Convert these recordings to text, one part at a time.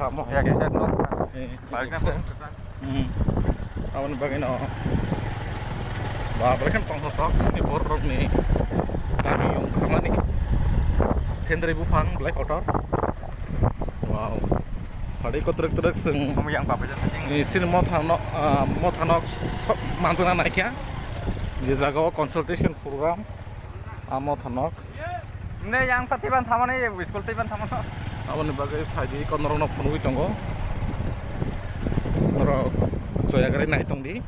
mo Ya kita no. balik Baliknya kok awan bagay no balikan panghotok sini borok nih kami yung kamani 10,000 pang black outer wow hari ko truk sing kamu yang apa aja ini sini motanok manjana naikya je jaga consultation program motanok ini yang patiban thamane school tiban thamane awan bagay saji konorong no phunui tongo noro soya gare nai tong di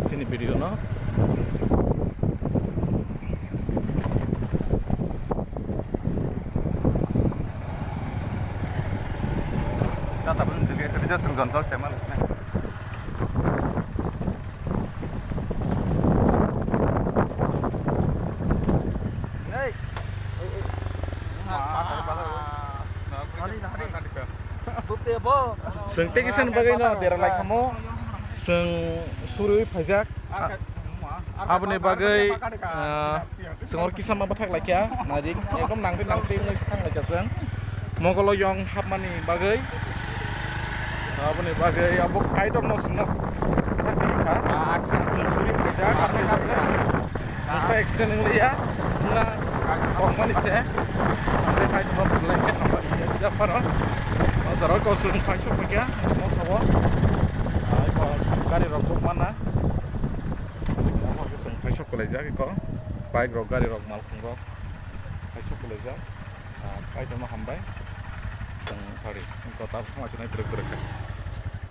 sini video no kita pun kerja senggontal semal sing tegisan bagay no dera lai kamo sing surui phajak abne bagay sengor kisan ma bathak laikya nadik ekdom nangti thang lai jasang mogolo yong hapmani bagay abne bagay abok kaidon no sing sing surui phajak abne bagay masa accident ng liya na kongmani se abne kaidon no blanket number ya faro Zara ko sung paisok pakai, mau tahu? Ko gari rok mana? Mau ke sung paisok koleja ko, bike rok gari rok mal kung rok, paisok koleja, paisok mo hambay, sung hari, ko tahu masih naik truk.